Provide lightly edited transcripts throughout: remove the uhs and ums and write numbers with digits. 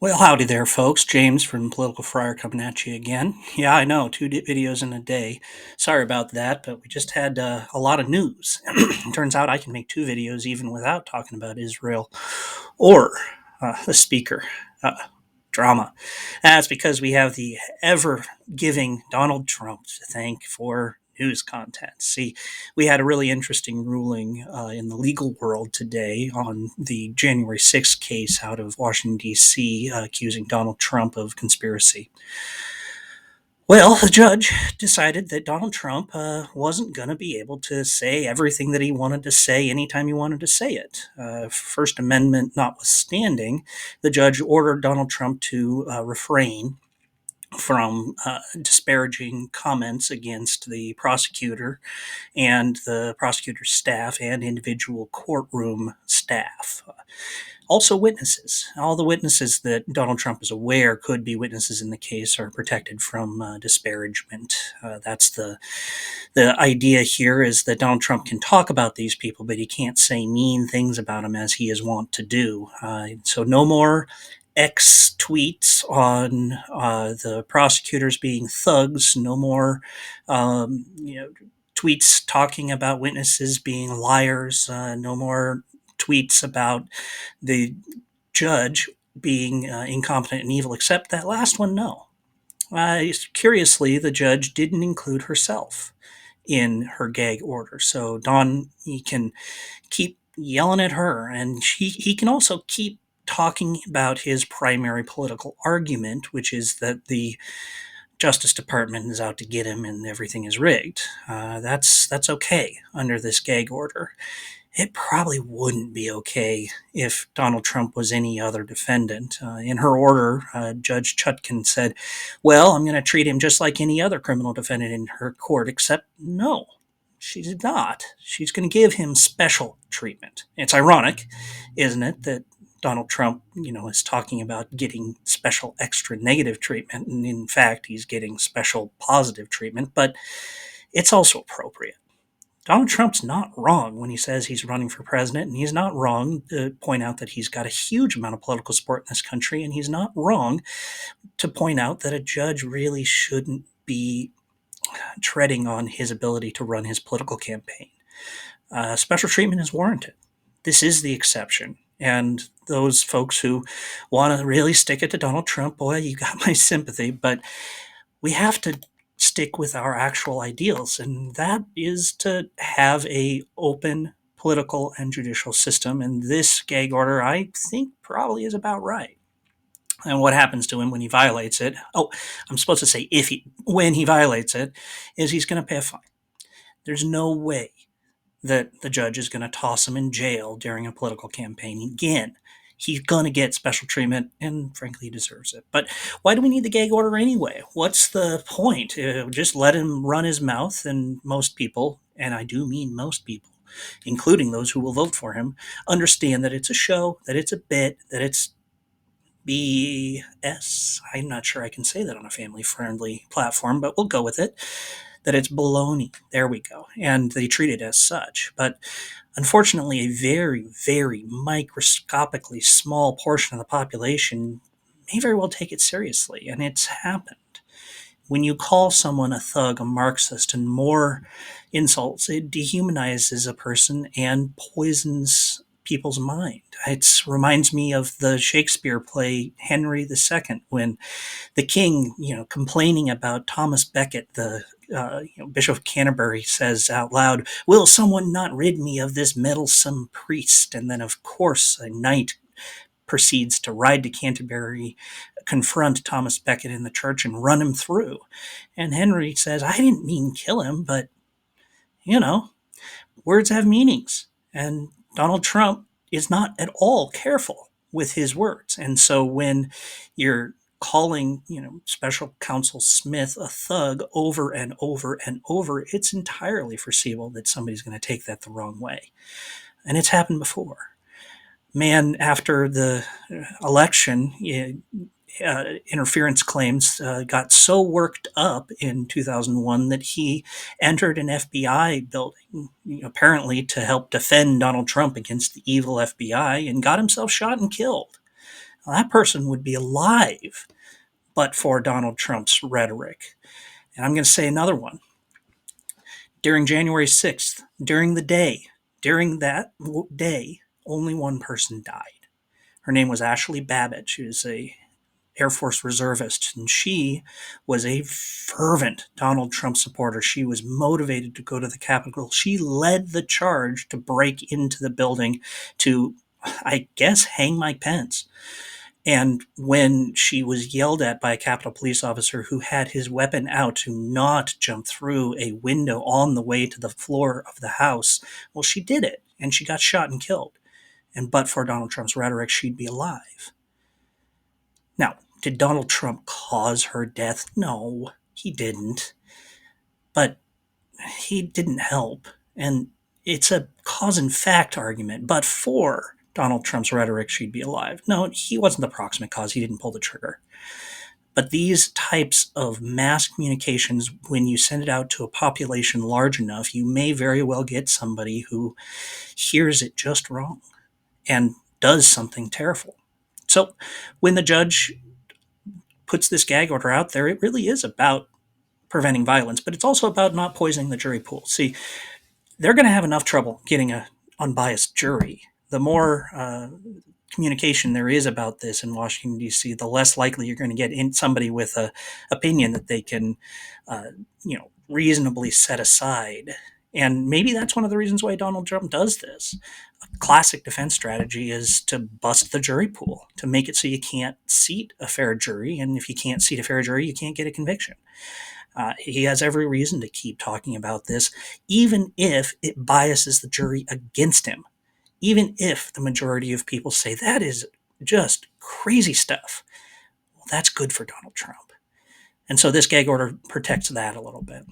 Well, howdy there, folks. James from Political Friar coming at you again. Yeah, I know, videos in a day. Sorry about that, but we just had a lot of news. Turns out I can make two videos even without talking about Israel or the speaker. Uh, Drama. That's because we have the ever giving Donald Trump to thank for news content. See, we had a really interesting ruling in the legal world today on the January 6th case out of Washington, D.C., accusing Donald Trump of conspiracy. Well, the judge decided that Donald Trump wasn't going to be able to say everything that he wanted to say anytime he wanted to say it. First Amendment notwithstanding, the judge ordered Donald Trump to refrain from disparaging comments against the prosecutor and the prosecutor's staff and individual courtroom staff. Also, witnesses. All the witnesses that Donald Trump is aware could be witnesses in the case are protected from disparagement. That's the idea here is that Donald Trump can talk about these people, but he can't say mean things about them as he is wont to do. So no more X tweets on the prosecutors being thugs. No more, tweets talking about witnesses being liars. No more tweets about the judge being incompetent and evil. Except that last one, no. Curiously, the judge didn't include herself in her gag order. So Don, he can keep yelling at her, and he can also keep talking about his primary political argument, which is that the Justice Department is out to get him and everything is rigged. That's okay under this gag order. It probably wouldn't be okay if Donald Trump was any other defendant. In her order, Judge Chutkan said, well, I'm going to treat him just like any other criminal defendant in her court, except no, she did not. She's going to give him special treatment. It's ironic, isn't it, that Donald Trump, is talking about getting special extra negative treatment, and in fact, he's getting special positive treatment, but it's also appropriate. Donald Trump's not wrong when he says he's running for president, and he's not wrong to point out that he's got a huge amount of political support in this country, and he's not wrong to point out that a judge really shouldn't be treading on his ability to run his political campaign. Special treatment is warranted. This is the exception. And those folks who want to really stick it to Donald Trump, boy, you got my sympathy, but we have to stick with our actual ideals, and that is to have a open political and judicial system. And this gag order, I think, probably is about right. And what happens to him when he violates it? Oh, I'm supposed to say when he violates it, is he's going to pay a fine. There's no way that the judge is going to toss him in jail during a political campaign again. He's going to get special treatment, and frankly, he deserves it. But why do we need the gag order anyway? What's the point? Just let him run his mouth, and most people, and I do mean most people, including those who will vote for him, understand that it's a show, that it's a bit, that it's BS. I'm not sure I can say that on a family friendly platform, but we'll go with it. That it's baloney. There we go. And they treat it as such. But unfortunately, a very, very microscopically small portion of the population may very well take it seriously. And it's happened. When you call someone a thug, a Marxist, and more insults, it dehumanizes a person and poisons people's mind. It reminds me of the Shakespeare play Henry II, when the king, complaining about Thomas Becket, the Bishop of Canterbury, says out loud, "Will someone not rid me of this meddlesome priest?" And then, of course, a knight proceeds to ride to Canterbury, confront Thomas Becket in the church, and run him through. And Henry says, "I didn't mean kill him, but, you know, words have meanings." And Donald Trump is not at all careful with his words. And so when you're calling, special counsel Smith a thug over and over and over, it's entirely foreseeable that somebody's going to take that the wrong way. And it's happened before. Man, after the election, interference claims got so worked up in 2001 that he entered an FBI building, apparently to help defend Donald Trump against the evil FBI, and got himself shot and killed. Well, that person would be alive but for Donald Trump's rhetoric. And I'm going to say another one. During January 6th, during that day, only one person died. Her name was Ashley Babbitt. She was a Air Force reservist, and she was a fervent Donald Trump supporter. She was motivated to go to the Capitol. She led the charge to break into the building to, I guess, hang Mike Pence. And when she was yelled at by a Capitol police officer who had his weapon out to not jump through a window on the way to the floor of the House, well, she did it, and she got shot and killed. And but for Donald Trump's rhetoric, she'd be alive. Now, did Donald Trump cause her death? No, he didn't. But he didn't help. And it's a cause and fact argument. But for Donald Trump's rhetoric, she'd be alive. No, he wasn't the proximate cause. He didn't pull the trigger. But these types of mass communications, when you send it out to a population large enough, you may very well get somebody who hears it just wrong and does something terrible. So when the judge puts this gag order out there, it really is about preventing violence, but it's also about not poisoning the jury pool. See, they're going to have enough trouble getting an unbiased jury. The more communication there is about this in Washington, D.C., the less likely you're going to get in somebody with an opinion that they can, reasonably set aside. And maybe that's one of the reasons why Donald Trump does this. A classic defense strategy is to bust the jury pool, to make it so you can't seat a fair jury. And if you can't seat a fair jury, you can't get a conviction. He has every reason to keep talking about this, even if it biases the jury against him. Even if the majority of people say that is just crazy stuff, well, that's good for Donald Trump. And so this gag order protects that a little bit.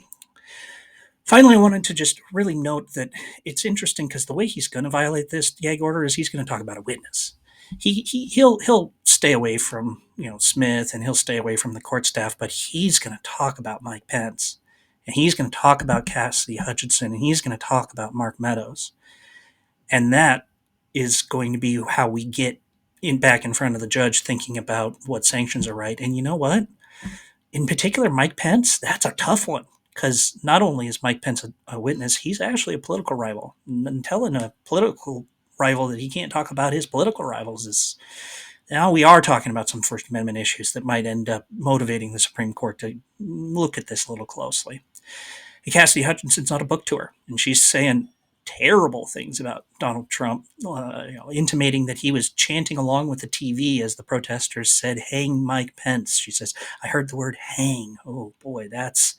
Finally, I wanted to just really note that it's interesting because the way he's going to violate this gag order is he's going to talk about a witness. He'll stay away from Smith, and he'll stay away from the court staff, but he's going to talk about Mike Pence, and he's going to talk about Cassidy Hutchinson, and he's going to talk about Mark Meadows, and that is going to be how we get back in front of the judge thinking about what sanctions are right. And you know what? In particular, Mike Pence, that's a tough one. Because not only is Mike Pence a witness, he's actually a political rival. And telling a political rival that he can't talk about his political rivals is. Now we are talking about some First Amendment issues that might end up motivating the Supreme Court to look at this a little closely. Cassidy Hutchinson's on a book tour, and she's saying terrible things about Donald Trump, intimating that he was chanting along with the TV as the protesters said, "Hang Mike Pence." She says, "I heard the word hang." Oh boy, that's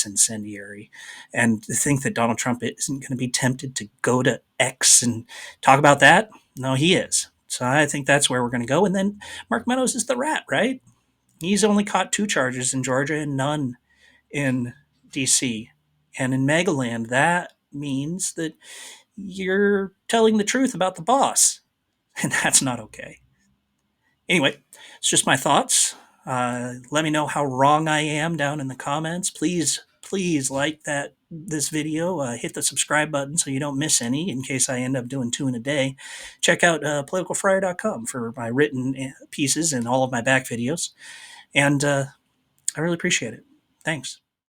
incendiary. And to think that Donald Trump isn't going to be tempted to go to X and talk about that, no, he is. So I think that's where we're going to go. And then Mark Meadows is the rat, right? He's only caught 2 charges in Georgia and none in DC. And in Megaland, that means that you're telling the truth about the boss. And that's not okay. Anyway, it's just my thoughts. Let me know how wrong I am down in the comments. Please like this video. Hit the subscribe button so you don't miss any in case I end up doing 2 in a day. Check out politicalfriar.com for my written pieces and all of my back videos. And I really appreciate it. Thanks.